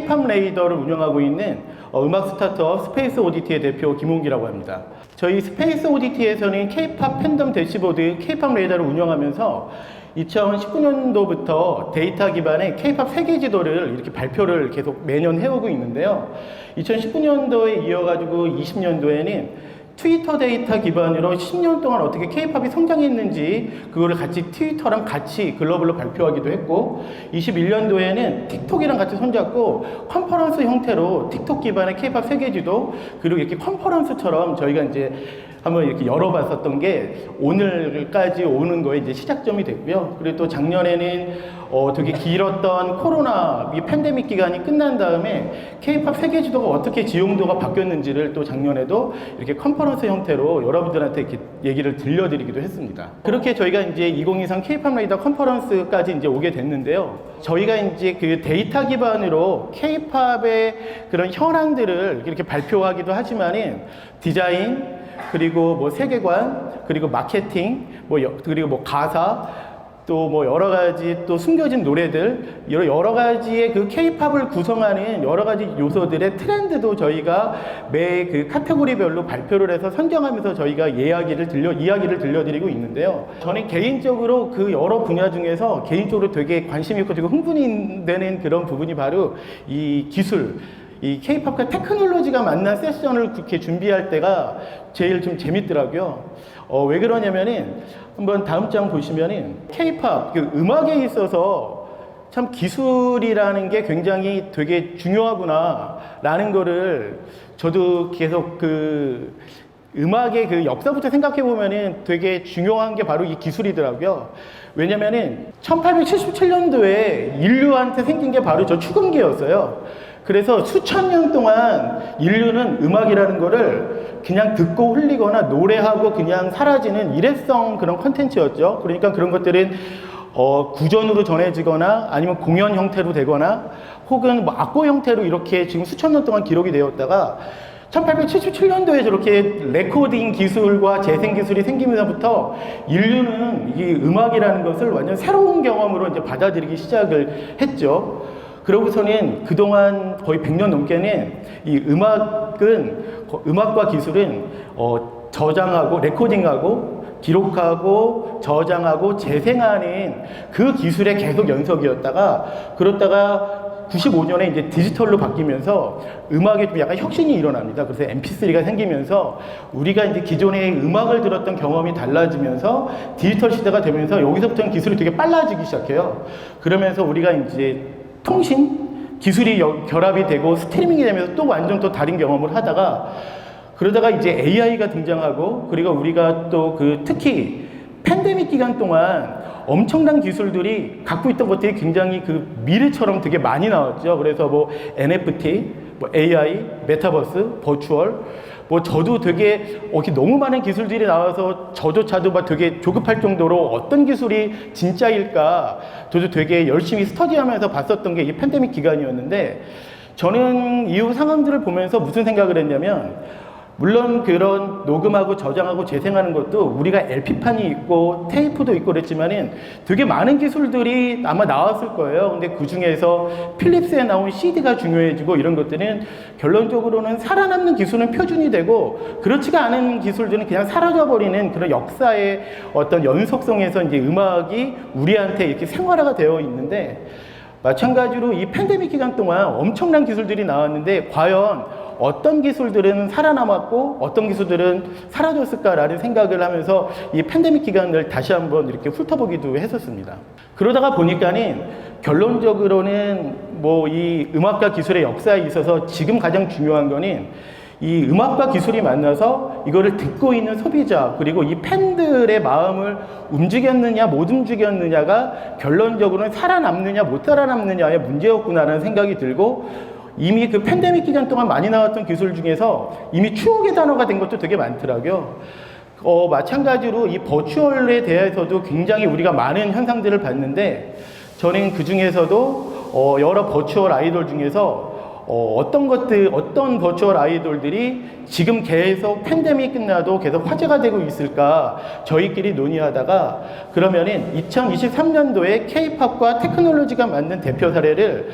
K-팝 레이더를 운영하고 있는 음악 스타트업 스페이스 오디티의 대표 김홍기라고 합니다. 저희 스페이스 오디티에서는 K-팝 팬덤 대시보드 K-팝 레이더를 운영하면서 2019년도부터 데이터 기반의 K-팝 세계 지도를 이렇게 발표를 계속 매년 해오고 있는데요. 2019년도에 이어가지고 20년도에는 트위터 데이터 기반으로 10년 동안 어떻게 K-팝이 성장했는지 그거를 같이 트위터랑 같이 글로벌로 발표하기도 했고, 21년도에는 틱톡이랑 같이 손잡고 컨퍼런스 형태로 틱톡 기반의 K-팝 세계지도, 그리고 이렇게 컨퍼런스처럼 저희가 이제 한번 이렇게 열어봤었던 게 오늘까지 오는 거에 이제 시작점이 됐고요. 그리고 또 작년에는 되게 길었던 코로나 이 팬데믹 기간이 끝난 다음에 K-팝 세계 지도가 어떻게 지용도가 바뀌었는지를 또 작년에도 이렇게 컨퍼런스 형태로 여러분들한테 이렇게 얘기를 들려드리기도 했습니다. 그렇게 저희가 이제 2023 K-팝 레이더 컨퍼런스까지 이제 오게 됐는데요. 저희가 이제 그 데이터 기반으로 K-팝의 그런 현황들을 이렇게 발표하기도 하지만은 디자인, 그리고 뭐 세계관, 그리고 마케팅, 그리고 뭐 가사, 또 뭐 여러 가지 또 숨겨진 노래들, 여러 가지의 그 K-팝을 구성하는 여러 가지 요소들의 트렌드도 저희가 매 그 카테고리별로 발표를 해서 선정하면서 저희가 이야기를 들려드리고 있는데요. 저는 개인적으로 그 여러 분야 중에서 개인적으로 되게 관심 있고 되게 흥분이 되는 그런 부분이 바로 이 기술, 이 K-팝과 테크놀로지가 만난 세션을 그렇게 준비할 때가 제일 좀 재밌더라고요. 왜 그러냐면은 한번 다음 장 보시면은 K-팝 그 음악에 있어서 참 기술이라는 게 굉장히 되게 중요하구나라는 거를 저도 계속 그 음악의 그 역사부터 생각해 보면은 되게 중요한 게 바로 이 기술이더라고요. 왜냐면은 1877년도에 인류한테 생긴 게 바로 저 축음기였어요. 그래서 수천 년 동안 인류는 음악이라는 거를 그냥 듣고 흘리거나 노래하고 그냥 사라지는 일회성 그런 컨텐츠였죠. 그러니까 그런 것들은 구전으로 전해지거나 아니면 공연 형태로 되거나 혹은 뭐 악보 형태로 이렇게 지금 수천 년 동안 기록이 되었다가 1877년도에 저렇게 레코딩 기술과 재생 기술이 생기면서부터 인류는 이 음악이라는 것을 완전 새로운 경험으로 이제 받아들이기 시작을 했죠. 그러고서는 그동안 거의 100년 넘게는 이 음악과 기술은 저장하고 레코딩하고 기록하고 저장하고 재생하는 그 기술의 계속 연속이었다가, 그러다가 95년에 이제 디지털로 바뀌면서 음악에 좀 약간 혁신이 일어납니다. 그래서 MP3가 생기면서 우리가 이제 기존의 음악을 들었던 경험이 달라지면서 디지털 시대가 되면서 여기서부터는 기술이 되게 빨라지기 시작해요. 그러면서 우리가 이제 통신 기술이 결합이 되고 스트리밍이 되면서 또 완전 또 다른 경험을 하다가, 그러다가 이제 AI가 등장하고, 그리고 우리가 또 그 특히 팬데믹 기간 동안 엄청난 기술들이 갖고 있던 것들이 굉장히 그 미래처럼 되게 많이 나왔죠. 그래서 뭐 NFT, 뭐 AI, 메타버스, 버추얼, 뭐 저도 되게 너무 많은 기술들이 나와서 저조차도 막 되게 조급할 정도로 어떤 기술이 진짜일까 저도 되게 열심히 스터디하면서 봤었던 게 이 팬데믹 기간이었는데, 저는 이후 상황들을 보면서 무슨 생각을 했냐면, 물론 그런 녹음하고 저장하고 재생하는 것도 우리가 LP판이 있고 테이프도 있고 그랬지만은 되게 많은 기술들이 아마 나왔을 거예요. 근데 그 중에서 필립스에 나온 CD가 중요해지고 이런 것들은 결론적으로는 살아남는 기술은 표준이 되고, 그렇지가 않은 기술들은 그냥 사라져버리는 그런 역사의 어떤 연속성에서 이제 음악이 우리한테 이렇게 생활화가 되어 있는데, 마찬가지로 이 팬데믹 기간 동안 엄청난 기술들이 나왔는데 과연 어떤 기술들은 살아남았고 어떤 기술들은 사라졌을까라는 생각을 하면서 이 팬데믹 기간을 다시 한번 이렇게 훑어보기도 했었습니다. 그러다가 보니까는 결론적으로는 뭐 이 음악과 기술의 역사에 있어서 지금 가장 중요한 거는 이 음악과 기술이 만나서 이거를 듣고 있는 소비자, 그리고 이 팬들의 마음을 움직였느냐 못 움직였느냐가 결론적으로는 살아남느냐 못 살아남느냐의 문제였구나라는 생각이 들고, 이미 그 팬데믹 기간 동안 많이 나왔던 기술 중에서 이미 추억의 단어가 된 것도 되게 많더라고요. 마찬가지로 이 버추얼에 대해서도 굉장히 우리가 많은 현상들을 봤는데, 저는 그 중에서도 여러 버추얼 아이돌 중에서 어떤 버추얼 아이돌들이 지금 계속 팬데믹 끝나도 계속 화제가 되고 있을까 저희끼리 논의하다가 그러면은 2023년도에 K-팝과 테크놀로지가 만든 대표 사례를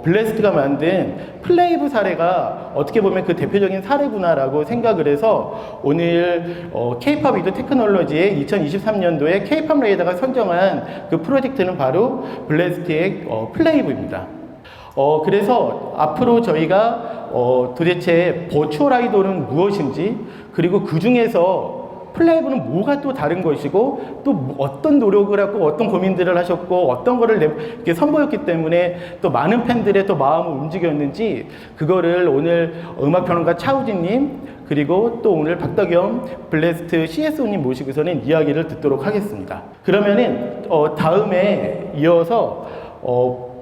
블레스트가 만든 플레이브 사례가 어떻게 보면 그 대표적인 사례구나라고 생각을 해서 오늘 K-팝 위드 테크놀로지의 2023년도에 K-팝 레이더가 선정한 그 프로젝트는 바로 블레스트의 플레이브입니다. 그래서 앞으로 저희가 도대체 버추얼 아이돌은 무엇인지 그리고 그 중에서 플레이브는 뭐가 또 다른 것이고 또 어떤 노력을 하고 어떤 고민들을 하셨고 어떤 거를 이렇게 선보였기 때문에 또 많은 팬들의 또 마음을 움직였는지 그거를 오늘 음악평론가 차우진님 그리고 또 오늘 박덕영 블레스트 CSO님 모시고서는 이야기를 듣도록 하겠습니다. 그러면은 다음에 이어서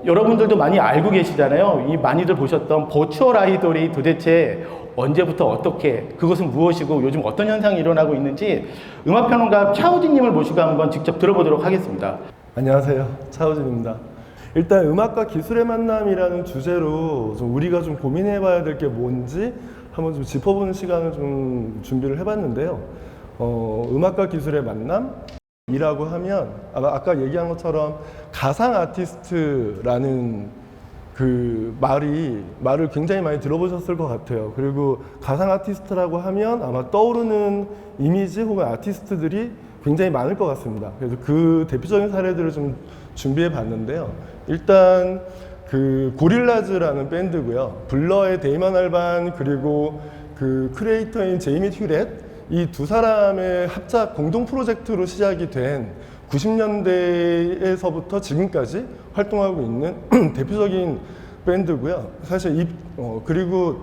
여러분들도 많이 알고 계시잖아요. 이 많이들 보셨던 버추얼 아이돌이 도대체 언제부터 어떻게 그것은 무엇이고 요즘 어떤 현상이 일어나고 있는지 음악평론가 차우진님을 모시고 한번 직접 들어보도록 하겠습니다. 안녕하세요, 차우진입니다. 일단 음악과 기술의 만남이라는 주제로 좀 우리가 좀 고민해봐야 될 게 뭔지 한번 좀 짚어보는 시간을 좀 준비를 해봤는데요. 음악과 기술의 만남? 이라고 하면 아까 얘기한 것처럼 가상 아티스트라는 그 말을 굉장히 많이 들어보셨을 것 같아요. 그리고 가상 아티스트라고 하면 아마 떠오르는 이미지 혹은 아티스트들이 굉장히 많을 것 같습니다. 그래서 그 대표적인 사례들을 좀 준비해 봤는데요. 일단 그 고릴라즈라는 밴드고요. 블러의 데이먼 알반 그리고 그 크리에이터인 제이미 튜렛 이 두 사람의 합작 공동 프로젝트로 시작이 된 90년대에서부터 지금까지 활동하고 있는 대표적인 밴드고요. 사실 그리고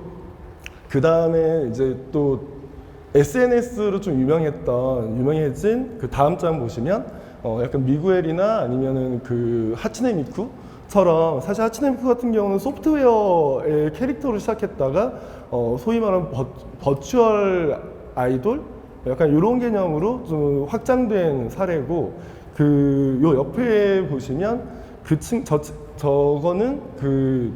그 다음에 이제 또 SNS로 좀 유명해진 그 다음 장 보시면 약간 미구엘이나 아니면은 그 하츠네 미쿠처럼 사실 하츠네 미쿠 같은 경우는 소프트웨어의 캐릭터로 시작했다가 소위 말하는 버추얼 아이돌? 약간 이런 개념으로 좀 확장된 사례고 요 옆에 보시면 저거는 그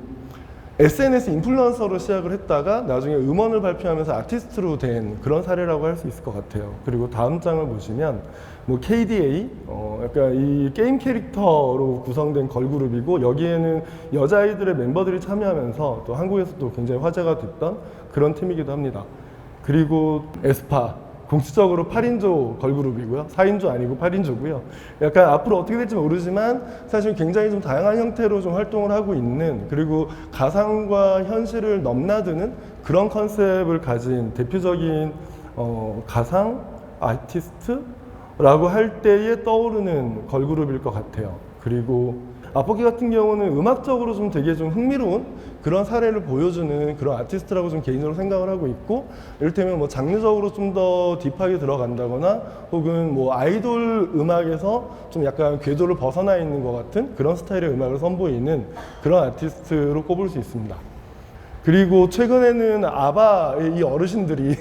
SNS 인플루언서로 시작을 했다가 나중에 음원을 발표하면서 아티스트로 된 그런 사례라고 할 수 있을 것 같아요. 그리고 다음 장을 보시면 뭐 KDA 약간 이 게임 캐릭터로 구성된 걸그룹이고 여기에는 여자아이들의 멤버들이 참여하면서 또 한국에서도 굉장히 화제가 됐던 그런 팀이기도 합니다. 그리고 에스파 공식적으로 8인조 걸그룹이고요. 4인조 아니고 8인조고요. 약간 앞으로 어떻게 될지 모르지만 사실 굉장히 좀 다양한 형태로 좀 활동을 하고 있는 그리고 가상과 현실을 넘나드는 그런 컨셉을 가진 대표적인 가상 아티스트라고 할 때에 떠오르는 걸그룹일 것 같아요. 그리고 아포키 같은 경우는 음악적으로 좀 되게 좀 흥미로운 그런 사례를 보여주는 그런 아티스트라고 좀 개인적으로 생각을 하고 있고 이를테면 뭐 장르적으로 좀 더 딥하게 들어간다거나 혹은 뭐 아이돌 음악에서 좀 약간 궤도를 벗어나 있는 것 같은 그런 스타일의 음악을 선보이는 그런 아티스트로 꼽을 수 있습니다. 그리고 최근에는 아바의 이 어르신들이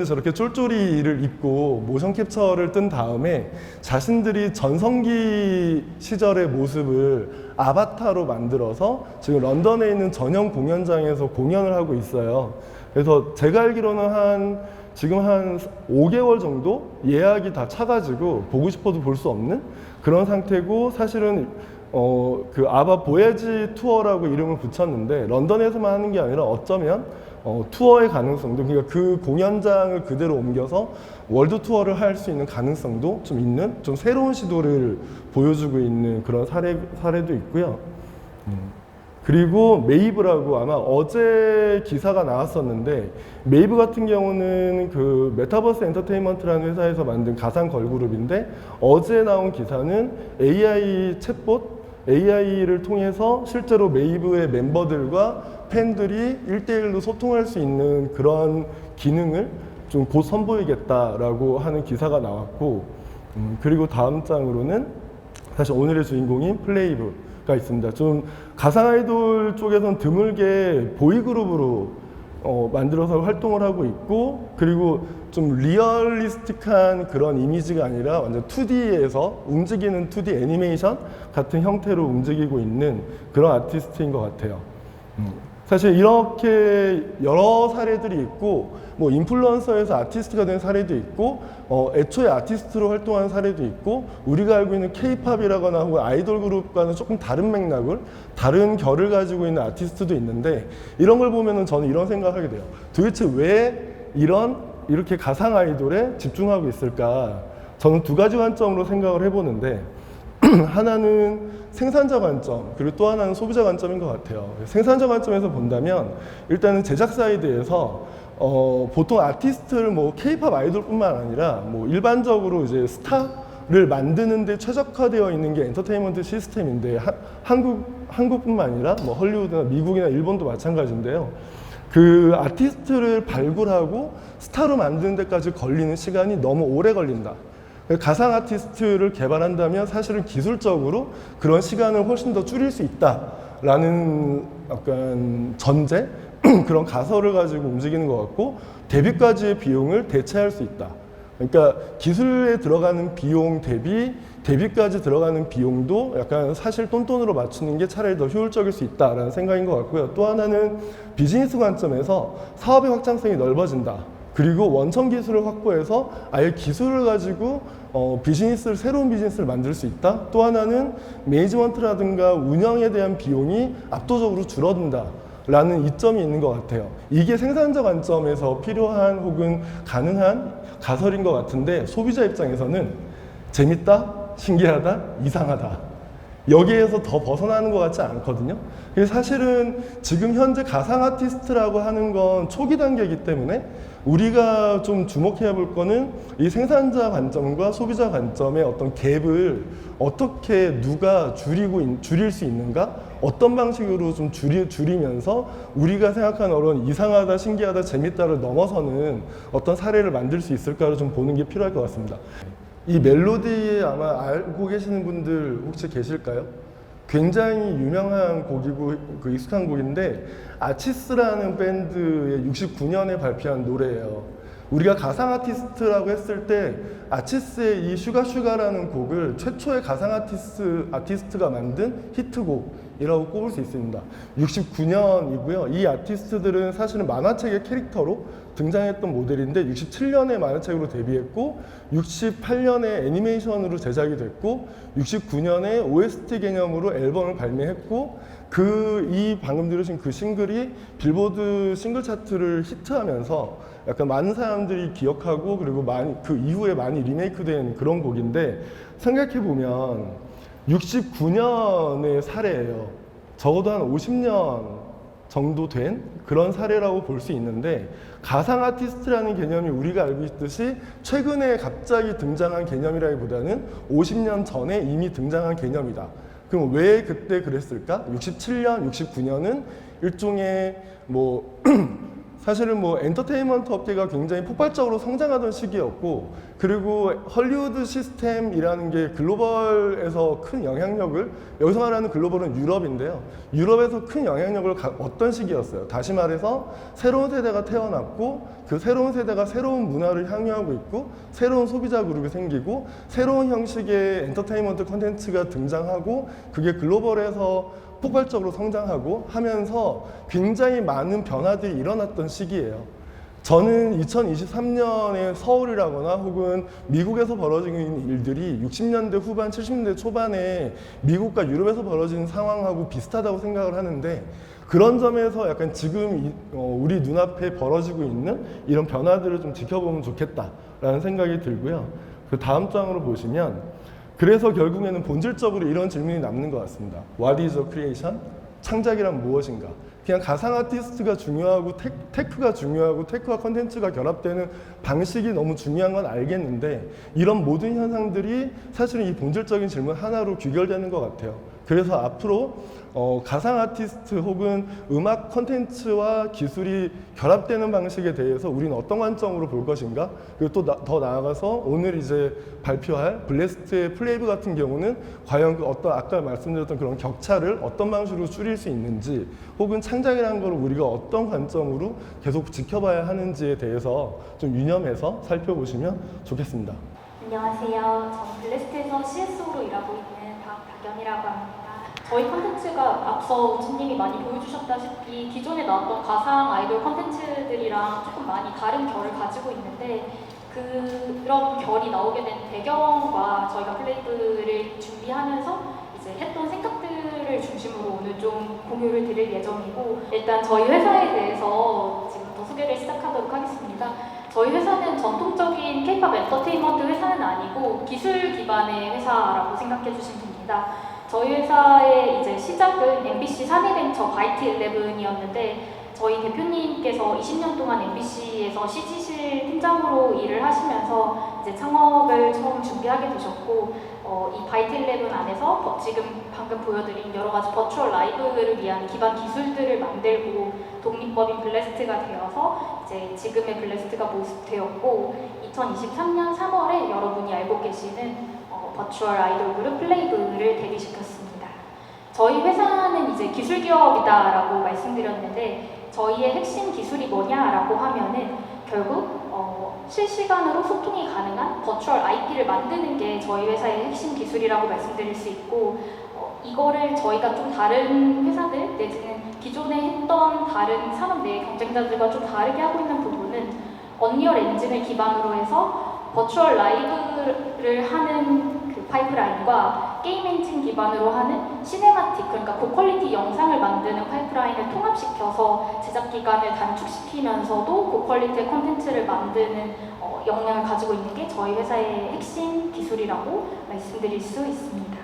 저렇게 쫄쫄이를 입고 모션 캡처를 뜬 다음에 자신들이 전성기 시절의 모습을 아바타로 만들어서 지금 런던에 있는 전용 공연장에서 공연을 하고 있어요. 그래서 제가 알기로는 지금 한 5개월 정도 예약이 다 차가지고 보고 싶어도 볼 수 없는 그런 상태고 사실은 그 아바 보야지 투어라고 이름을 붙였는데 런던에서만 하는 게 아니라 어쩌면 투어의 가능성도 그러니까 그 공연장을 그대로 옮겨서 월드 투어를 할 수 있는 가능성도 좀 있는 좀 새로운 시도를 보여주고 있는 그런 사례도 있고요. 그리고 메이브라고 아마 어제 기사가 나왔었는데 메이브 같은 경우는 그 메타버스 엔터테인먼트라는 회사에서 만든 가상 걸그룹인데 어제 나온 기사는 AI 챗봇 AI를 통해서 실제로 메이브의 멤버들과 팬들이 1대1로 소통할 수 있는 그런 기능을 좀 곧 선보이겠다라고 하는 기사가 나왔고 그리고 다음 장으로는 사실 오늘의 주인공인 플레이브가 있습니다. 좀 가상 아이돌 쪽에서는 드물게 보이그룹으로 만들어서 활동을 하고 있고 그리고 좀 리얼리스틱한 그런 이미지가 아니라 완전 2D에서 움직이는 2D 애니메이션 같은 형태로 움직이고 있는 그런 아티스트인 것 같아요. 사실 이렇게 여러 사례들이 있고 뭐 인플루언서에서 아티스트가 된 사례도 있고 애초에 아티스트로 활동한 사례도 있고 우리가 알고 있는 K-팝이라거나 혹은 아이돌 그룹과는 조금 다른 맥락을 다른 결을 가지고 있는 아티스트도 있는데 이런 걸 보면은 저는 이런 생각을 하게 돼요. 도대체 왜 이렇게 가상 아이돌에 집중하고 있을까? 저는 두 가지 관점으로 생각을 해보는데 하나는 생산자 관점, 그리고 또 하나는 소비자 관점인 것 같아요. 생산자 관점에서 본다면 일단은 제작 사이드에서 보통 아티스트를 뭐 K-팝 아이돌뿐만 아니라 뭐 일반적으로 이제 스타를 만드는데 최적화되어 있는 게 엔터테인먼트 시스템인데 한국뿐만 아니라 뭐 헐리우드나 미국이나 일본도 마찬가지인데요. 그 아티스트를 발굴하고 스타로 만드는 데까지 걸리는 시간이 너무 오래 걸린다. 가상 아티스트를 개발한다면 사실은 기술적으로 그런 시간을 훨씬 더 줄일 수 있다라는 약간 전제? 그런 가설을 가지고 움직이는 것 같고 데뷔까지의 비용을 대체할 수 있다. 그러니까 기술에 들어가는 비용 대비 데뷔까지 들어가는 비용도 약간 사실 똔똔으로 맞추는 게 차라리 더 효율적일 수 있다라는 생각인 것 같고요. 또 하나는 비즈니스 관점에서 사업의 확장성이 넓어진다. 그리고 원천 기술을 확보해서 아예 기술을 가지고 새로운 비즈니스를 만들 수 있다. 또 하나는 매니지먼트라든가 운영에 대한 비용이 압도적으로 줄어든다. 라는 이점이 있는 것 같아요. 이게 생산자 관점에서 필요한 혹은 가능한 가설인 것 같은데 소비자 입장에서는 재밌다, 신기하다, 이상하다. 여기에서 더 벗어나는 것 같지 않거든요. 그래서 사실은 지금 현재 가상 아티스트라고 하는 건 초기 단계이기 때문에 우리가 좀 주목해야 볼 거는 이 생산자 관점과 소비자 관점의 어떤 갭을 어떻게 누가 줄일 수 있는가? 어떤 방식으로 좀 줄이면서 우리가 생각하는 어려운 이상하다, 신기하다, 재밌다를 넘어서는 어떤 사례를 만들 수 있을까를 좀 보는 게 필요할 것 같습니다. 이 멜로디 아마 알고 계시는 분들 혹시 계실까요? 굉장히 유명한 곡이고 그 익숙한 곡인데 아치스라는 밴드의 69년에 발표한 노래예요. 우리가 가상 아티스트라고 했을 때 아치스의 이 슈가슈가라는 곡을 최초의 가상 아티스트가 만든 히트곡이라고 꼽을 수 있습니다. 69년이고요. 이 아티스트들은 사실은 만화책의 캐릭터로 등장했던 모델인데 67년에 만화책으로 데뷔했고 68년에 애니메이션으로 제작이 됐고 69년에 OST 개념으로 앨범을 발매했고 이 방금 들으신 그 싱글이 빌보드 싱글 차트를 히트하면서 약간 많은 사람들이 기억하고 그리고 그 이후에 많이 리메이크된 그런 곡인데 생각해보면 69년의 사례예요. 적어도 한 50년 정도 된 그런 사례라고 볼 수 있는데 가상 아티스트라는 개념이 우리가 알고 있듯이 최근에 갑자기 등장한 개념이라기보다는 50년 전에 이미 등장한 개념이다. 그럼 왜 그때 그랬을까? 67년, 69년은 일종의 사실은 엔터테인먼트 업계가 굉장히 폭발적으로 성장하던 시기였고 그리고 헐리우드 시스템이라는 게 글로벌에서 큰 영향력을 여기서 말하는 글로벌은 유럽인데요. 유럽에서 큰 영향력을 얻던 시기였어요. 다시 말해서 새로운 세대가 태어났고 그 새로운 세대가 새로운 문화를 향유하고 있고 새로운 소비자 그룹이 생기고 새로운 형식의 엔터테인먼트 콘텐츠가 등장하고 그게 글로벌에서 폭발적으로 성장하고 하면서 굉장히 많은 변화들이 일어났던 시기예요. 저는 2023년에 서울이라거나 혹은 미국에서 벌어지고 있는 일들이 60년대 후반, 70년대 초반에 미국과 유럽에서 벌어지는 상황하고 비슷하다고 생각을 하는데 그런 점에서 약간 지금 우리 눈앞에 벌어지고 있는 이런 변화들을 좀 지켜보면 좋겠다라는 생각이 들고요. 그 다음 장으로 보시면 그래서 결국에는 본질적으로 이런 질문이 남는 것 같습니다. What is a creation? 창작이란 무엇인가? 그냥 가상 아티스트가 중요하고 테크가 중요하고 테크와 컨텐츠가 결합되는 방식이 너무 중요한 건 알겠는데 이런 모든 현상들이 사실은 이 본질적인 질문 하나로 귀결되는 것 같아요. 그래서 앞으로 가상 아티스트 혹은 음악 컨텐츠와 기술이 결합되는 방식에 대해서 우리는 어떤 관점으로 볼 것인가? 그리고 또 더 나아가서 오늘 이제 발표할 블레스트의 플레이브 같은 경우는 과연 그 어떤 아까 말씀드렸던 그런 격차를 어떤 방식으로 줄일 수 있는지 혹은 창작이라는 걸 우리가 어떤 관점으로 계속 지켜봐야 하는지에 대해서 좀 유념해서 살펴보시면 좋겠습니다. 안녕하세요. 저는 블레스트에서 CSO로 일하고 있는 박박연이라고 합니다. 저희 컨텐츠가 앞서 우진님이 많이 보여주셨다시피 기존에 나왔던 가상 아이돌 컨텐츠들이랑 조금 많이 다른 결을 가지고 있는데 그런 결이 나오게 된 배경과 저희가 플레이브를 준비하면서 이제 했던 생각들을 중심으로 오늘 좀 공유를 드릴 예정이고, 일단 저희 회사에 대해서 지금부터 소개를 시작하도록 하겠습니다. 저희 회사는 전통적인 K-POP 엔터테인먼트 회사는 아니고 기술 기반의 회사라고 생각해 주시면 됩니다. 저희 회사의 이제 시작은 MBC 사내벤처 바이트11이었는데 저희 대표님께서 20년 동안 MBC에서 CG실 팀장으로 일을 하시면서 이제 창업을 처음 준비하게 되셨고, 이 바이트11 안에서 지금 방금 보여드린 여러 가지 버추얼 라이브를 위한 기반 기술들을 만들고 독립법인 블래스트가 되어서 이제 지금의 블래스트가 모습되었고, 2023년 3월에 여러분이 알고 계시는 버추얼 아이돌 그룹 플레이브를 데뷔시켰습니다. 저희 회사는 이제 기술 기업이다라고 말씀드렸는데 저희의 핵심 기술이 뭐냐라고 하면은 결국 실시간으로 소통이 가능한 버추얼 IP를 만드는 게 저희 회사의 핵심 기술이라고 말씀드릴 수 있고, 이거를 저희가 좀 다른 회사들 내지는 기존에 했던 다른 산업 내 경쟁자들과 좀 다르게 하고 있는 부분은 언리얼 엔진을 기반으로 해서 버추얼 라이브를 하는 그 파이프라인과 게임 엔진 기반으로 하는 시네마틱, 그러니까 고퀄리티 영상을 만드는 파이프라인을 통합시켜서 제작 기간을 단축시키면서도 고퀄리티의 콘텐츠를 만드는 역량을 가지고 있는 게 저희 회사의 핵심 기술이라고 말씀드릴 수 있습니다.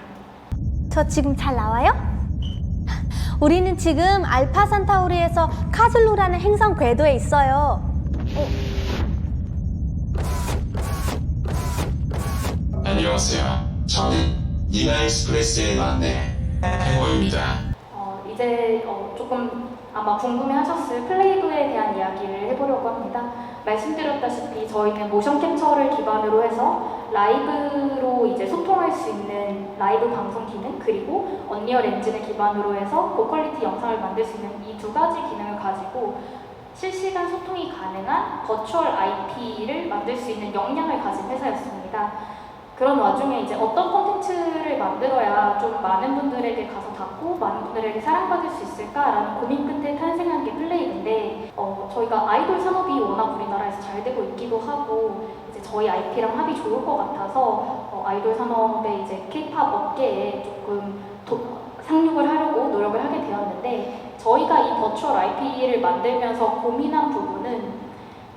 저 지금 잘 나와요? 우리는 지금 알파 산타우리에서 카슬루라는 행성 궤도에 있어요. 안녕하세요. 저는 니나 익스프레스의 막내 행호입니다. 이제 조금 아마 궁금해하셨을 플레이브에 대한 이야기를 해보려고 합니다. 말씀드렸다시피 저희는 모션 캡처를 기반으로 해서 라이브로 이제 소통할 수 있는 라이브 방송 기능, 그리고 언리얼 엔진을 기반으로 해서 고퀄리티 영상을 만들 수 있는 이 두 가지 기능을 가지고 실시간 소통이 가능한 버추얼 IP를 만들 수 있는 역량을 가진 회사였습니다. 그런 와중에 이제 어떤 콘텐츠를 만들어야 좀 많은 분들에게 가서 닿고 많은 분들에게 사랑받을 수 있을까라는 고민 끝에 탄생한 게 플레이인데, 저희가 아이돌 산업이 워낙 우리나라에서 잘 되고 있기도 하고 이제 저희 IP랑 합이 좋을 것 같아서 아이돌 산업의 이제 K-POP 업계에 조금 상륙을 하려고 노력을 하게 되었는데, 저희가 이 버추얼 IP를 만들면서 고민한 부분은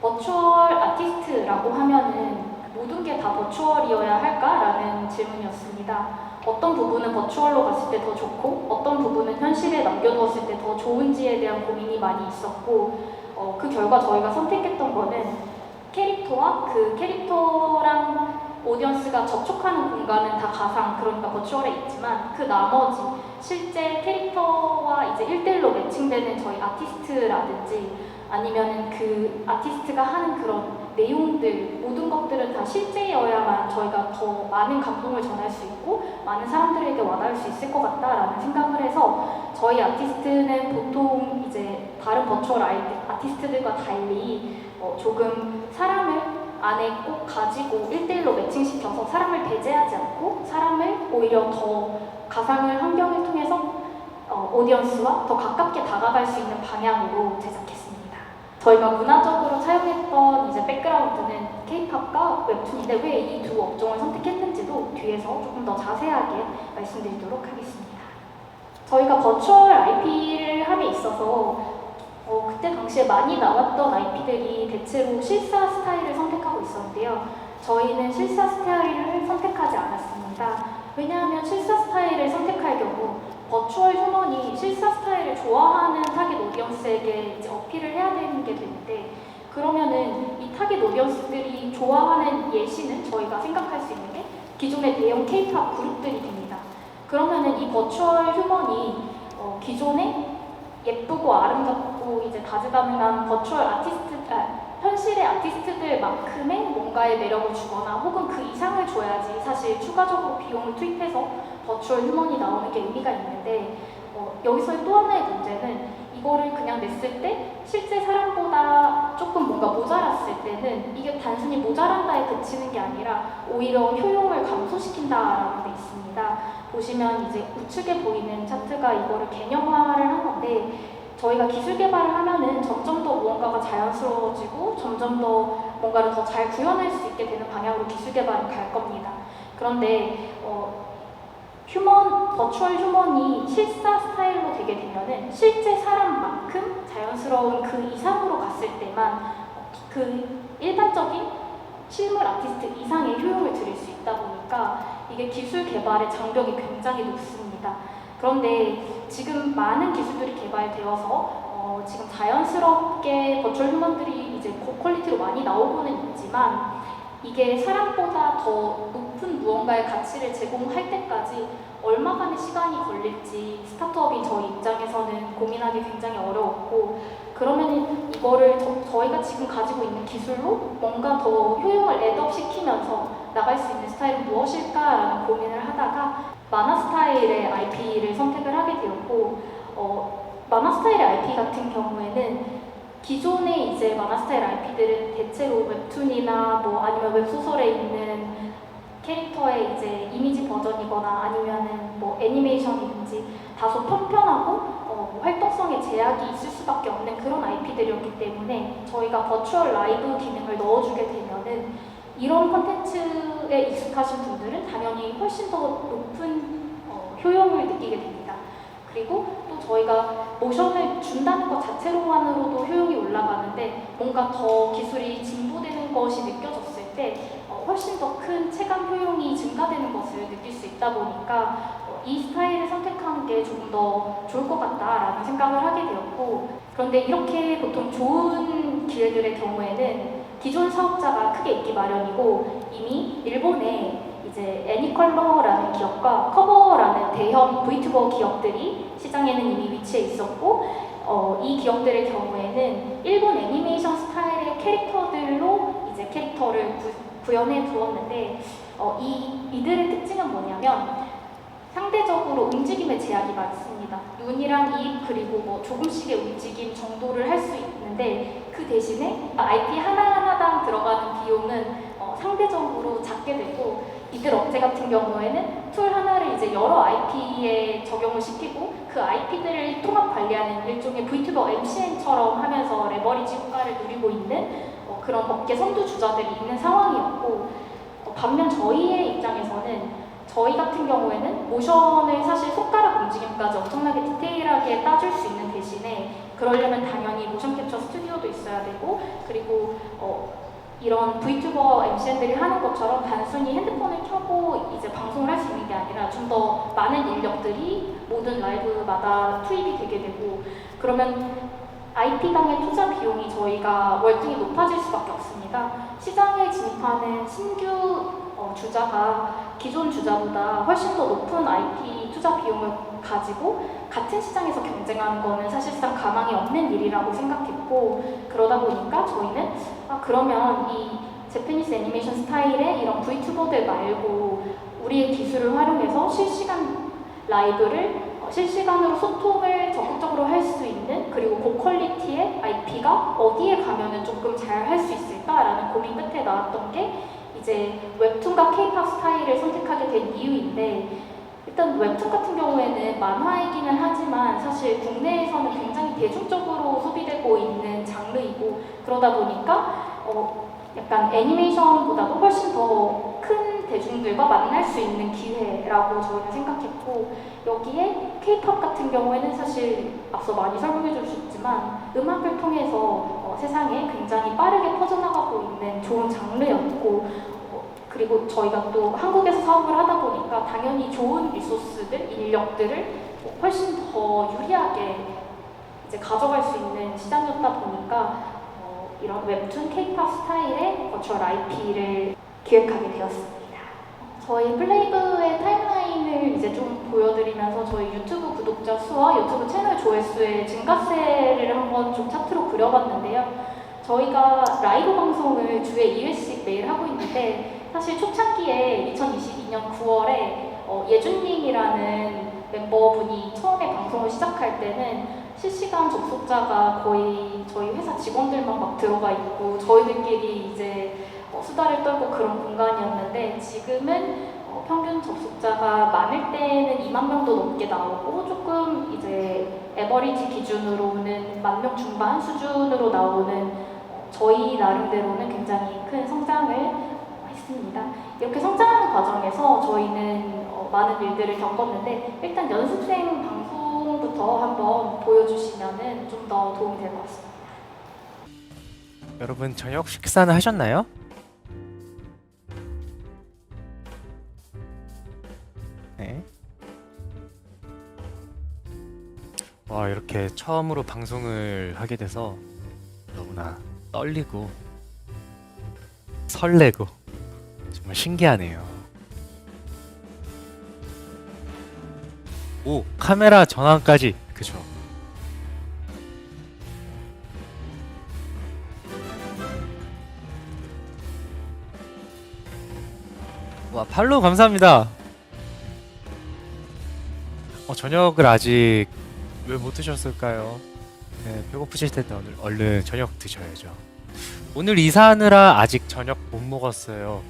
버추얼 아티스트라고 하면은 모든 게 다 버추얼이어야 할까라는 질문이었습니다. 어떤 부분은 버추얼로 갔을 때 더 좋고 어떤 부분은 현실에 남겨두었을 때 더 좋은지에 대한 고민이 많이 있었고, 그 결과 저희가 선택했던 거는 캐릭터와 그 캐릭터랑 오디언스가 접촉하는 공간은 다 가상, 그러니까 버추얼에 있지만 그 나머지 실제 캐릭터와 이제 1대1로 매칭되는 저희 아티스트라든지 아니면은 그 아티스트가 하는 그런 내용들, 모든 것들은 다 실제여야만 저희가 더 많은 감동을 전할 수 있고 많은 사람들에게 와닿을 수 있을 것 같다라는 생각을 해서 저희 아티스트는 보통 이제 다른 버추얼 아티스트들과 달리 조금 사람을 안에 꼭 가지고 1대1로 매칭시켜서 사람을 배제하지 않고 사람을 오히려 더 가상을 환경을 통해서 오디언스와 더 가깝게 다가갈 수 있는 방향으로 제작했습니다. 저희가 문화적으로 사용했던 이제 백그라운드는 K-POP과 웹툰인데 왜 이 두 업종을 선택했는지도 뒤에서 조금 더 자세하게 말씀드리도록 하겠습니다. 저희가 버추얼 IP를 함에 있어서 그때 당시에 많이 나왔던 IP들이 대체로 실사 스타일을 선택하고 있었는데요. 저희는 실사 스타일을 선택하지 않았습니다. 왜냐하면 실사 스타일을 선택할 경우 버추얼 휴먼이 실사 스타일을 좋아하는 타겟 오디언스에게 이제 어필을 해야 되는 게 되는데, 그러면은 이 타겟 오디언스들이 좋아하는 예시는 저희가 생각할 수 있는 게 기존의 대형 K-POP 그룹들이 됩니다. 그러면은 이 버추얼 휴먼이 기존에 예쁘고 아름답고 이제 다재다능한 버추얼 현실의 아티스트들만큼의 뭔가의 매력을 주거나 혹은 그 이상을 줘야지 사실 추가적으로 비용을 투입해서 버추얼 휴먼이 나오는 게 의미가 있는데, 여기서의 또 하나의 문제는 이 이거를 그냥 냈을 때 실제 사람보다 조금 뭔가 모자랐을 때는 이게 단순히 모자란다에 그치는 게 아니라 오히려 효용을 감소시킨다라는 게 있습니다. 보시면 이제 우측에 보이는 차트가 이거를 개념화를 한 건데 저희가 기술 개발을 하면은 점점 더 무언가가 자연스러워지고 점점 더 뭔가를 더 잘 구현할 수 있게 되는 방향으로 기술 개발은 갈 겁니다. 그런데 버추얼 휴먼이 실사 스타일로 되게 되면은 실제 사람만큼 자연스러운 그 이상으로 갔을 때만 그 일반적인 실물 아티스트 이상의 효용을 드릴 수 있다 보니까 이게 기술 개발의 장벽이 굉장히 높습니다. 그런데 지금 많은 기술들이 개발되어서 지금 자연스럽게 버추얼 휴먼들이 이제 고퀄리티로 많이 나오고는 있지만 이게 사람보다 더 높은 무언가의 가치를 제공할 때까지 얼마간의 시간이 걸릴지 스타트업인 저희 입장에서는 고민하기 굉장히 어려웠고 그러면 이거를 저희가 지금 가지고 있는 기술로 뭔가 더 효용을 애드업 시키면서 나갈 수 있는 스타일은 무엇일까라는 고민을 하다가 만화 스타일의 IP를 선택을 하게 되었고 만화 스타일의 IP 같은 경우에는 기존의 이제 만화 스타일 IP들은 대체로 웹툰이나 뭐 아니면 웹소설에 있는 캐릭터의 이제 이미지 버전이거나 아니면은 뭐 애니메이션이든지 다소 편편하고 활동성에 제약이 있을 수밖에 없는 그런 IP들이었기 때문에 저희가 버추얼 라이브 기능을 넣어주게 되면은 이런 콘텐츠에 익숙하신 분들은 당연히 훨씬 더 높은 효용을 느끼게 됩니다. 그리고 또 저희가 모션을 준다는 것 자체로만으로도 효용이 올라가는데 뭔가 더 기술이 진보되는 것이 느껴졌을 때 훨씬 더 큰 체감 효용이 증가되는 것을 느낄 수 있다 보니까 이 스타일을 선택하는 게 조금 더 좋을 것 같다라는 생각을 하게 되었고 그런데 이렇게 보통 좋은 기회들의 경우에는 기존 사업자가 크게 있기 마련이고 이미 일본에 이제 애니컬러라는 기업과 커버라는 대형 VTuber 기업들이 시장에는 이미 위치해 있었고 이 기업들의 경우에는 일본 애니메이션 스타일의 캐릭터들로 이제 캐릭터를 구현해 두었는데 이들의 특징은 뭐냐면 상대적으로 움직임의 제약이 많습니다. 눈이랑 입 그리고 뭐 조금씩의 움직임 정도를 할 수 있는데 그 대신에 IP 하나하나당 들어가는 비용은 상대적으로 작게 되고 이들 업체 같은 경우에는 툴 하나를 이제 여러 IP에 적용을 시키고 그 IP들을 통합 관리하는 일종의 VTuber MCN처럼 하면서 레버리지 효과를 누리고 있는 그런 업계 선두주자들이 있는 상황이었고 반면 저희의 입장에서는 저희 같은 경우에는 모션을 사실 손가락 움직임까지 엄청나게 디테일하게 따줄 수 있는 대신에 그러려면 당연히 모션 캡처 스튜디오도 있어야 되고 그리고 이런 VTuber MCN들이 하는 것처럼 단순히 핸드폰을 켜고 이제 방송을 할 수 있는 게 아니라 좀 더 많은 인력들이 모든 라이브마다 투입이 되게 되고 그러면 IP당의 투자 비용이 저희가 월등히 높아질 수밖에 없습니다. 시장에 진입하는 신규 주자가 기존 주자보다 훨씬 더 높은 IP 투자 비용을 가지고 같은 시장에서 경쟁하는 거는 사실상 가망이 없는 일이라고 생각했고 그러다 보니까 저희는 그러면 이 재패니스 애니메이션 스타일의 이런 VTuber들 말고 우리의 기술을 활용해서 실시간 라이브를 실시간으로 소통을 적극적으로 할 수 있는 그리고 고퀄리티의 IP가 어디에 가면은 조금 잘 할 수 있을까라는 고민 끝에 나왔던 게 이제 웹툰과 K-팝 스타일을 선택하게 된 이유인데 일단 웹툰 같은 경우에는 만화이기는 하지만 사실 국내에서는 굉장히 대중적으로 소비되고 있는 장르이고 그러다 보니까 약간 애니메이션보다도 훨씬 더 큰 대중들과 만날 수 있는 기회라고 저희는 생각했고 여기에 K-팝 같은 경우에는 사실 앞서 많이 설명해 주셨지만 음악을 통해서 세상에 굉장히 빠르게 퍼져나가고 있는 좋은 장르였고 그리고 저희가 또 한국에서 사업을 하다 보니까 당연히 좋은 리소스들, 인력들을 훨씬 더 유리하게 이제 가져갈 수 있는 시장이었다 보니까 이런 웹툰 K-팝 스타일의 버추얼 IP를 기획하게 되었습니다. 저희 플레이브의 타임라인을 이제 좀 보여드리면서 저희 유튜브 구독자 수와 유튜브 채널 조회수의 증가세를 한번 좀 차트로 그려봤는데요. 저희가 라이브 방송을 주에 2회씩 매일 하고 있는데 사실 초창기에 2022년 9월에 예준님이라는 멤버분이 처음에 방송을 시작할 때는 실시간 접속자가 거의 저희 회사 직원들만 막 들어가 있고 저희들끼리 이제 수다를 떨고 그런 공간이었는데 지금은 평균 접속자가 많을 때는 2만 명도 넘게 나오고 조금 이제 에버리지 기준으로는 1만 명 중반 수준으로 나오는 저희 나름대로는 굉장히 큰 성장을 했습니다. 이렇게 성장하는 과정에서 저희는 많은 일들을 겪었는데 일단 연습생 방송부터 한번 보여주시면 좀 더 도움이 될 것 같습니다. 여러분 저녁 식사는 하셨나요? 네. 와, 이렇게 처음으로 방송을 하게 돼서 너무나 떨리고 설레고 정말 신기하네요. 오, 카메라 전환까지. 그죠? 와, 팔로우 감사합니다. 저녁을 아직 왜 못 드셨을까요? 네, 배고프실 텐데 오늘 얼른 저녁 드셔야죠. 오늘 이사하느라 아직 저녁 못 먹었어요.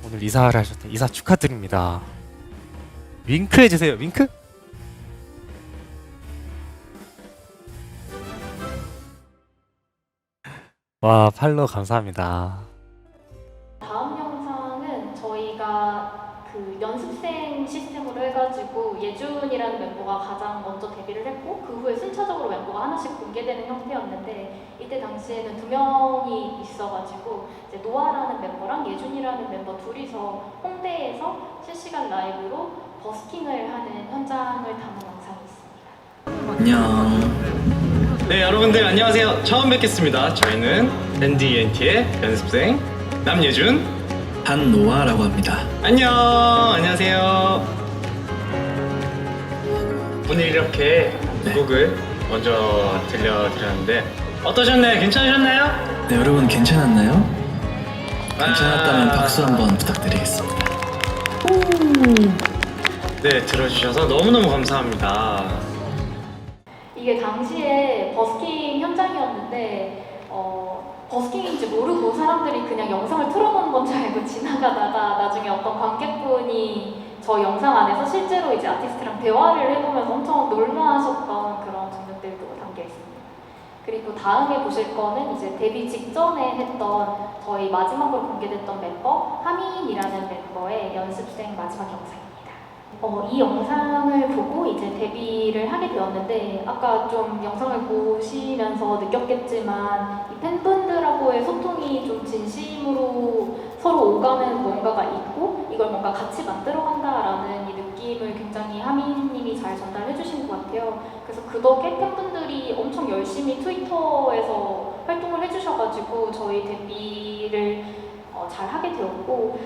오늘 이사를 하셨대. 이사 축하드립니다. 윙크 해주세요. 윙크? 와, 팔로우 감사합니다. 다음 영상은 저희가 그 연습생 시스템으로 해가지고 예준이라는 멤버가 가장 먼저 데뷔를 했고 그 후에 순차적으로 멤버가 하나씩 공개되는 형태였는데 이때 당시에는 2명이 있어가지고 이제 노아라는 멤버랑 예준이라는 멤버 둘이서 홍대에서 실시간 라이브로 버스킹을 하는 현장을 담은 영상이 있습니다. 안녕. 네, 여러분들 안녕하세요. 처음 뵙겠습니다. 저희는 NDENT의 연습생 남예준, 한노아라고 합니다. 안녕하세요. 오늘 이렇게 네. 곡을 먼저 들려드렸는데 어떠셨나요? 괜찮으셨나요? 네, 여러분 괜찮았나요? 괜찮았다면 아. 박수 한번 부탁드리겠습니다. 네, 들어주셔서 너무너무 감사합니다. 이게 당시에 버스킹 현장이었는데 버스킹인지 모르고 사람들이 그냥 영상을 틀어놓은 건 줄 알고 지나가다가 나중에 어떤 관객분이 저 영상 안에서 실제로 이제 아티스트랑 대화를 해보면서 엄청 놀라하셨던 그런 장면들도 담겨 있습니다. 그리고 다음에 보실 거는 이제 데뷔 직전에 했던 저희 마지막으로 공개됐던 멤버 하민이라는 멤버의 연습생 마지막 영상입니다. 이 영상을 보고 이제 데뷔를 하게 되었는데 아까 좀 영상을 보시면서 느꼈겠지만 이 팬분들하고의 소통이 좀 진심으로 서로 오가는 뭔가가 있고 이걸 뭔가 같이 만들어간다라는 이 느낌을 굉장히 하민님이 잘 전달해 주신 것 같아요. 그래서 그 덕에 팬분들이 엄청 열심히 트위터에서 활동을 해주셔가지고 저희 데뷔를 잘 하게 되었고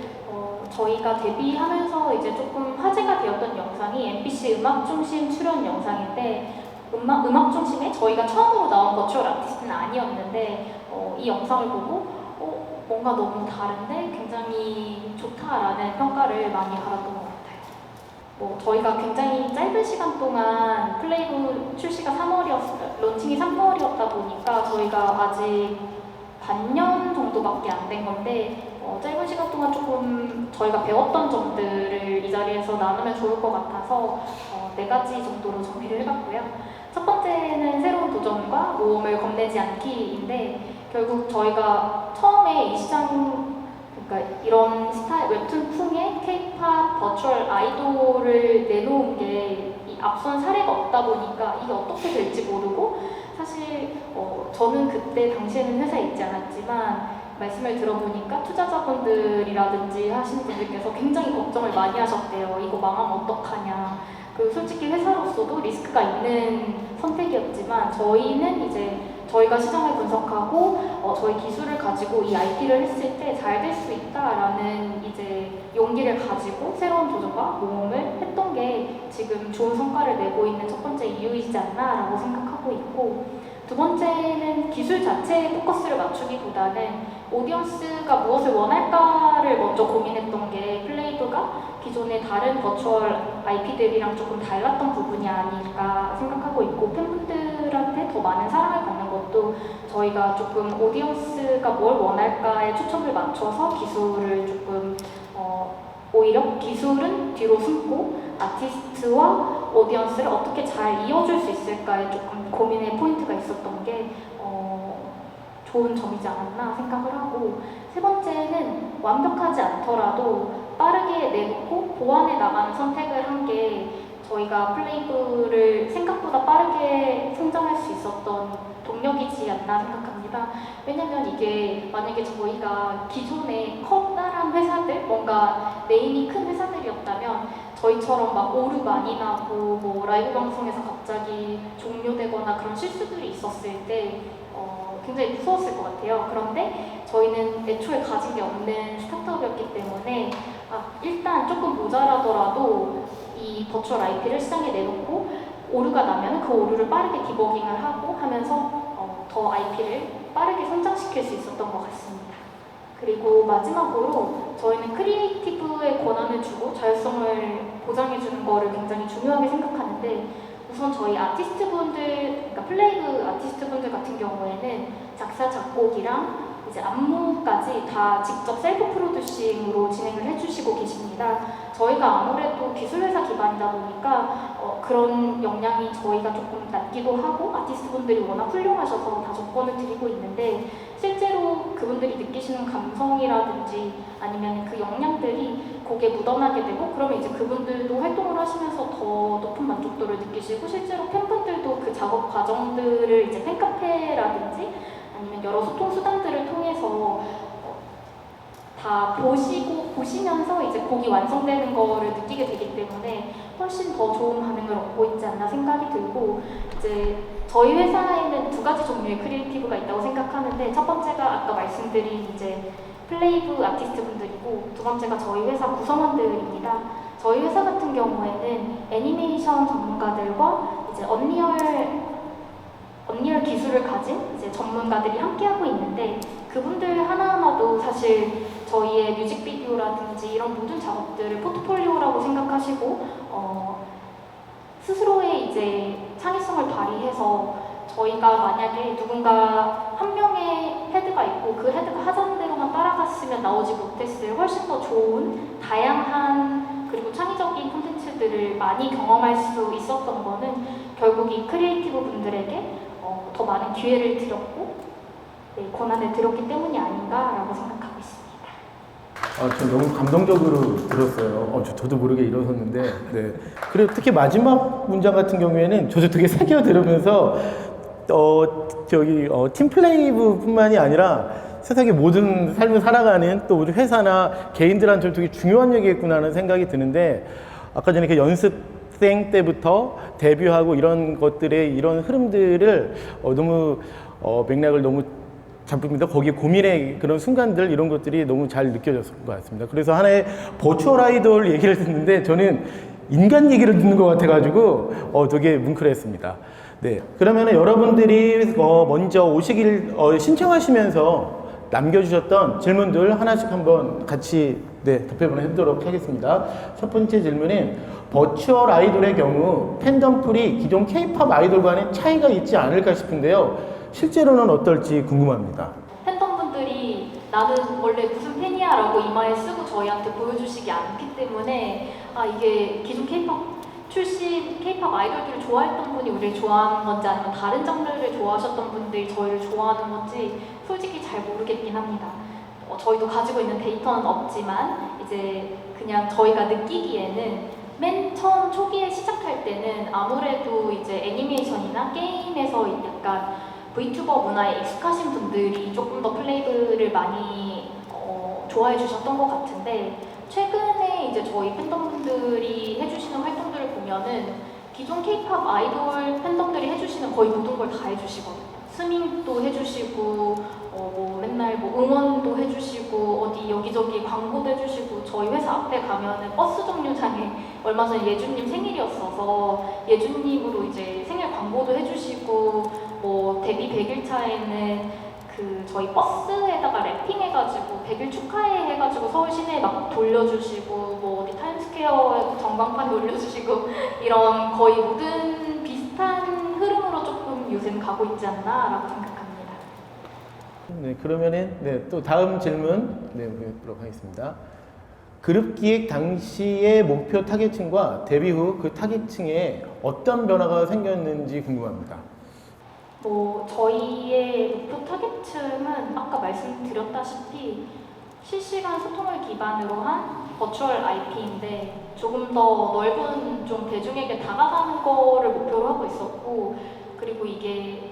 저희가 데뷔하면서 이제 조금 화제가 되었던 영상이 MBC 음악중심 출연 영상인데 음악 중심에 저희가 처음으로 나온 버추얼 아티스트는 아니었는데 이 영상을 보고 뭔가 너무 다른데 굉장히 좋다라는 평가를 많이 받았던 것 같아요. 저희가 굉장히 짧은 시간 동안 플레이브 출시가 론칭이 3월이었다 보니까 저희가 아직 반년 정도밖에 안 된 건데 짧은 시간 동안 조금 저희가 배웠던 점들을 이 자리에서 나누면 좋을 것 같아서 4가지 정도로 정리를 해봤고요. 첫 번째는 새로운 도전과 모험을 겁내지 않기인데 결국 저희가 처음에 이 시장 그러니까 이런 스타일 웹툰풍의 K-팝 버추얼 아이돌을 내놓은 게 이 앞선 사례가 없다 보니까 이게 어떻게 될지 모르고 사실 저는 그때 당시에는 회사에 있지 않았지만 말씀을 들어보니까 투자자분들이라든지 하시는 분들께서 굉장히 걱정을 많이 하셨대요. 이거 망하면 어떡하냐. 솔직히 회사로서도 리스크가 있는 선택이었지만 저희는 이제 저희가 시장을 분석하고 저희 기술을 가지고 이 IP를 했을 때 잘 될 수 있다라는 이제 용기를 가지고 새로운 도전과 모험을 했던 게 지금 좋은 성과를 내고 있는 첫 번째 이유이지 않나라고 생각하고 있고 두 번째는 기술 자체에 포커스를 맞추기보다는 오디언스가 무엇을 원할까를 먼저 고민했던 게 플레이브가 기존의 다른 버추얼 IP들이랑 조금 달랐던 부분이 아닐까 생각하고 있고 팬분들 팬분들한테 더 많은 사랑을 받는 것도 저희가 조금 오디언스가 뭘 원할까에 초점을 맞춰서 기술을 조금 오히려 기술은 뒤로 숨고 아티스트와 오디언스를 어떻게 잘 이어줄 수 있을까에 조금 고민의 포인트가 있었던 게 좋은 점이지 않았나 생각을 하고, 세 번째는 완벽하지 않더라도 빠르게 내놓고 보완해 나가는 선택을 한 게 저희가 플레이브를 생각보다 빠르게 성장할 수 있었던 동력이지 않나 생각합니다. 왜냐면 이게 만약에 저희가 기존에 커다란 회사들, 뭔가 네임이 큰 회사들이었다면 저희처럼 막 오류 많이 나고 뭐 라이브 방송에서 갑자기 종료되거나 그런 실수들이 있었을 때 굉장히 무서웠을 것 같아요. 그런데 저희는 애초에 가진 게 없는 스타트업이었기 때문에 일단 조금 모자라더라도 이 버추얼 IP를 시장에 내놓고 오류가 나면 그 오류를 빠르게 디버깅을 하고 하면서 더 IP를 빠르게 성장시킬 수 있었던 것 같습니다. 그리고 마지막으로 저희는 크리에이티브의 권한을 주고 자율성을 보장해주는 거를 굉장히 중요하게 생각하는데, 우선 저희 아티스트분들, 그러니까 플레이브 아티스트분들 같은 경우에는 작사, 작곡이랑 이제 안무까지 다 직접 셀프 프로듀싱으로 진행을 해주시고 계십니다. 저희가 아무래도 기술회사 기반이다 보니까 그런 역량이 저희가 조금 낮기도 하고 아티스트분들이 워낙 훌륭하셔서 다 조건을 드리고 있는데, 실제로 그분들이 느끼시는 감성이라든지 아니면 그 역량들이 곡에 묻어나게 되고, 그러면 이제 그분들도 활동을 하시면서 더 높은 만족도를 느끼시고, 실제로 팬분들도 그 작업 과정들을 이제 팬카페라든지 아니면 여러 소통 수단들을 통해서 다 보시면서 이제 곡이 완성되는 거를 느끼게 되기 때문에 훨씬 더 좋은 반응을 얻고 있지 않나 생각이 들고, 이제 저희 회사에는 두 가지 종류의 크리에이티브가 있다고 생각하는데, 첫 번째가 아까 말씀드린 이제 플레이브 아티스트 분들이고, 두 번째가 저희 회사 구성원들입니다. 저희 회사 같은 경우에는 애니메이션 전문가들과 이제 언리얼 기술을 가진 이제 전문가들이 함께하고 있는데, 그분들 하나하나도 사실 저희의 뮤직비디오라든지 이런 모든 작업들을 포트폴리오라고 생각하시고 스스로의 이제 창의성을 발휘해서, 저희가 만약에 누군가 한 명의 헤드가 있고 그 헤드가 하자는 대로만 따라갔으면 나오지 못했을 훨씬 더 좋은 다양한 그리고 창의적인 콘텐츠들을 많이 경험할 수 있었던 거는 결국 이 크리에이티브 분들에게 더 많은 기회를 드렸고 권한을 드렸기 때문이 아닌가라고 생각하고 있습니다. 저 너무 감동적으로 들었어요. 저도 모르게 일어섰는데, 네. 그리고 특히 마지막 문장 같은 경우에는 저도 되게 새겨 들으면서 팀플레이브뿐만이 아니라 세상의 모든 삶을 살아가는 또 우리 회사나 개인들한테 되게 중요한 얘기겠구나 하는 생각이 드는데, 아까 전에 그 연습생 때부터 데뷔하고 이런 것들의 이런 흐름들을 너무 맥락을 너무 작품입니다. 거기에 고민의 그런 순간들, 이런 것들이 너무 잘 느껴졌을 것 같습니다. 그래서 하나의 버추얼 아이돌 얘기를 듣는데 저는 인간 얘기를 듣는 것 같아가지고 되게 뭉클했습니다. 네, 그러면 여러분들이 먼저 오시길 신청하시면서 남겨주셨던 질문들 하나씩 한번 같이 답변을 해보도록 하겠습니다. 첫 번째 질문은 버추얼 아이돌의 경우 팬덤풀이 기존 K-POP 아이돌과는 차이가 있지 않을까 싶은데요. 실제로는 어떨지 궁금합니다. 팬덤분들이 나는 원래 무슨 팬이야 라고 이마에 쓰고 저희한테 보여주시지 않기 때문에 이게 기존 K-POP 출신 K-POP 아이돌들을 좋아했던 분이 우리를 좋아하는 건지 아니면 다른 장르를 좋아하셨던 분들이 저희를 좋아하는 건지 솔직히 잘 모르겠긴 합니다. 저희도 가지고 있는 데이터는 없지만 이제 그냥 저희가 느끼기에는 맨 처음 초기에 시작할 때는 아무래도 이제 애니메이션이나 게임에서 약간 VTuber 문화에 익숙하신 분들이 조금 더 플레이브를 많이 좋아해 주셨던 것 같은데, 최근에 이제 저희 팬덤분들이 해주시는 활동들을 보면은 기존 K-POP 아이돌 팬덤들이 해주시는 거의 모든 걸 다 해주시거든요. 스밍도 해주시고, 맨날 응원도 해주시고, 어디 여기저기 광고도 해주시고, 저희 회사 앞에 가면은 버스 정류장에 얼마 전에 예준님 생일이었어서 예준님으로 이제 생일 광고도 해주시고, 데뷔 100일차에는 저희 버스에다가 랩핑해가지고 100일 축하해 해가지고 서울 시내에 막 돌려주시고, 어디 타임스퀘어에 전광판에 올려주시고, 이런 거의 모든 비슷한 흐름으로 조금 요새 가고 있지 않나라고 생각합니다. 네, 그러면은 네, 또 다음 질문 네, 보도록 하겠습니다. 그룹 기획 당시의 목표 타겟층과 데뷔 후 그 타겟층에 어떤 변화가 생겼는지 궁금합니다. 저희의 목표 타겟층은 아까 말씀드렸다시피 실시간 소통을 기반으로 한 버추얼 IP인데 조금 더 넓은 좀 대중에게 다가가는 거를 목표로 하고 있었고, 그리고 이게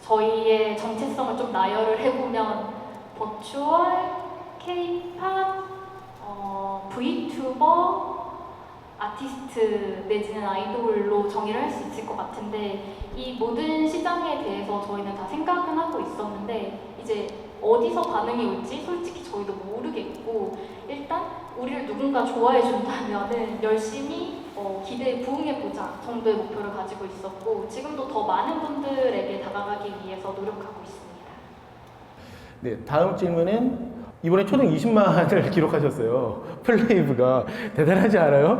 저희의 정체성을 좀 나열을 해보면 버추얼, K-팝, Vtuber, 아티스트 내지는 아이돌로 정의를 할 수 있을 것 같은데, 이 모든 시장에 대해서 저희는 다 생각은 하고 있었는데 이제 어디서 반응이 올지 솔직히 저희도 모르겠고, 일단 우리를 누군가 좋아해 준다면은 열심히 기대에 부응해보자 정도의 목표를 가지고 있었고, 지금도 더 많은 분들에게 다가가기 위해서 노력하고 있습니다. 네, 다음 질문은 이번에 초등 20만을 기록하셨어요. 플레이브가 대단하지 않아요?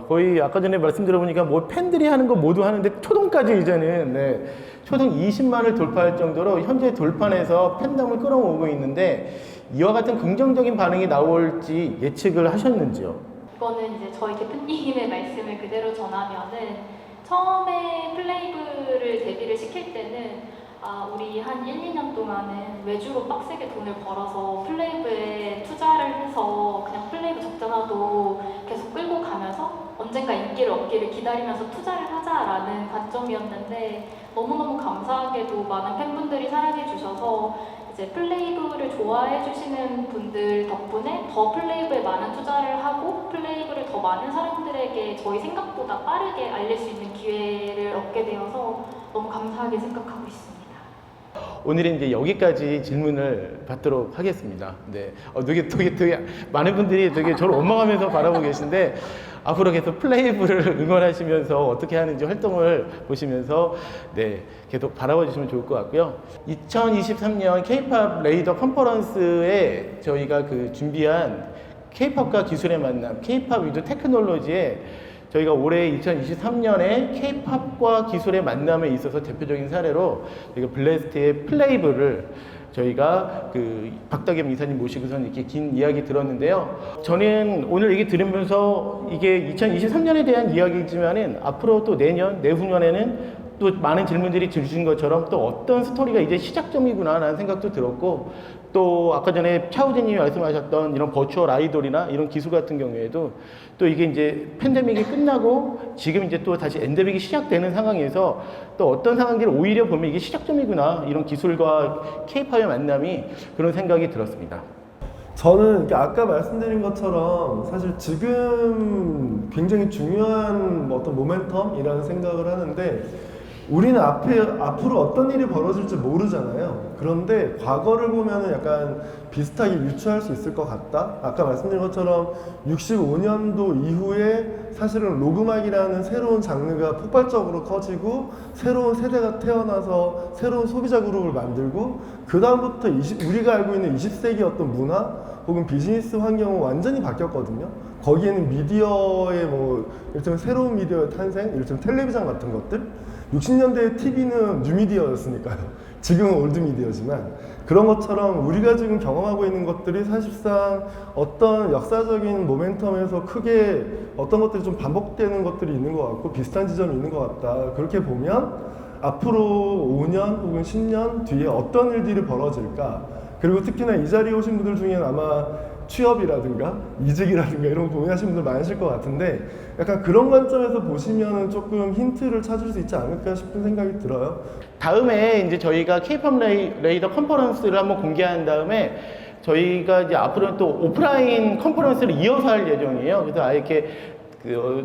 거의 아까 전에 말씀 들어보니까 뭐 팬들이 하는 거 모두 하는데 초등까지 이제는 네, 초등 20만을 돌파할 정도로 현재 돌판에서 팬덤을 끌어모으고 있는데 이와 같은 긍정적인 반응이 나올지 예측을 하셨는지요? 이거는 이제 저희 대표님의 말씀을 그대로 전하면은 처음에 플레이브를 데뷔를 시킬 때는 우리 한 1, 2년 동안은 외주로 빡세게 돈을 벌어서 플레이브에 투자를 해서 그냥 플레이브 적자나도 계속 끌고 가면서 언젠가 인기를 얻기를 기다리면서 투자를 하자라는 관점이었는데, 너무너무 감사하게도 많은 팬분들이 사랑해 주셔서 이제 플레이브를 좋아해 주시는 분들 덕분에 더 플레이브에 많은 투자를 하고 플레이브를 더 많은 사람들에게 저희 생각보다 빠르게 알릴 수 있는 기회를 얻게 되어서 너무 감사하게 생각하고 있습니다. 오늘은 이제 여기까지 질문을 받도록 하겠습니다. 네, 되게 많은 분들이 되게 저를 원망하면서 바라보고 계신데 앞으로 계속 플레이브를 응원하시면서 어떻게 하는지 활동을 보시면서 네, 계속 바라봐 주시면 좋을 것 같고요. 2023년 K-팝 레이더 컨퍼런스에 저희가 준비한 K-팝과 기술의 만남, K-팝 위드 테크놀로지에 저희가 올해 2023년에 K-팝과 기술의 만남에 있어서 대표적인 사례로 저희가 블래스트의 플레이브를 저희가 박다겸 이사님 모시고선 이렇게 긴 이야기 들었는데요. 저는 오늘 얘기 들으면서 이게 2023년에 대한 이야기지만은 앞으로 또 내년, 내후년에는 또 많은 질문들이 주신 것처럼 또 어떤 스토리가 이제 시작점이구나 라는 생각도 들었고, 또 아까 전에 차우진님이 말씀하셨던 이런 버추얼 아이돌이나 이런 기술 같은 경우에도 또 이게 이제 팬데믹이 끝나고 지금 이제 또 다시 엔데믹이 시작되는 상황에서 또 어떤 상황들을 오히려 보면 이게 시작점이구나, 이런 기술과 K-팝의 만남이, 그런 생각이 들었습니다. 저는 아까 말씀드린 것처럼 사실 지금 굉장히 중요한 어떤 모멘텀이라는 생각을 하는데, 우리는 앞으로 어떤 일이 벌어질지 모르잖아요. 그런데 과거를 보면은 약간 비슷하게 유추할 수 있을 것 같다. 아까 말씀드린 것처럼 65년도 이후에 사실은 로그막이라는 새로운 장르가 폭발적으로 커지고 새로운 세대가 태어나서 새로운 소비자 그룹을 만들고, 그 다음부터 우리가 알고 있는 20세기 어떤 문화 혹은 비즈니스 환경은 완전히 바뀌었거든요. 거기에는 미디어의 일단 새로운 미디어의 탄생, 일단 텔레비전 같은 것들, 60년대의 TV는 뉴미디어였으니까요. 지금은 올드미디어지만, 그런 것처럼 우리가 지금 경험하고 있는 것들이 사실상 어떤 역사적인 모멘텀에서 크게 어떤 것들이 좀 반복되는 것들이 있는 것 같고 비슷한 지점이 있는 것 같다. 그렇게 보면 앞으로 5년 혹은 10년 뒤에 어떤 일들이 벌어질까, 그리고 특히나 이 자리에 오신 분들 중에는 아마 취업이라든가 이직이라든가 이런 거 고민하시는 분들 많으실 것 같은데, 약간 그런 관점에서 보시면은 조금 힌트를 찾을 수 있지 않을까 싶은 생각이 들어요. 다음에 이제 저희가 K-팝 레이더 컨퍼런스를 한번 공개한 다음에 저희가 이제 앞으로는 또 오프라인 컨퍼런스를 이어서 할 예정이에요. 그래서 아예 이렇게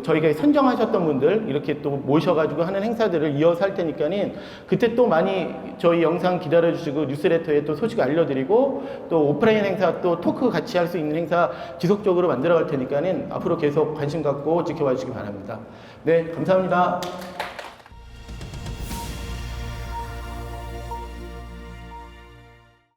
저희가 선정하셨던 분들 이렇게 또 모셔가지고 하는 행사들을 이어서 할 테니까는 그때 또 많이 저희 영상 기다려주시고 뉴스레터에 또 소식 알려드리고 또 오프라인 행사 또 토크 같이 할 수 있는 행사 지속적으로 만들어 갈 테니까는 앞으로 계속 관심 갖고 지켜봐 주시기 바랍니다. 네, 감사합니다.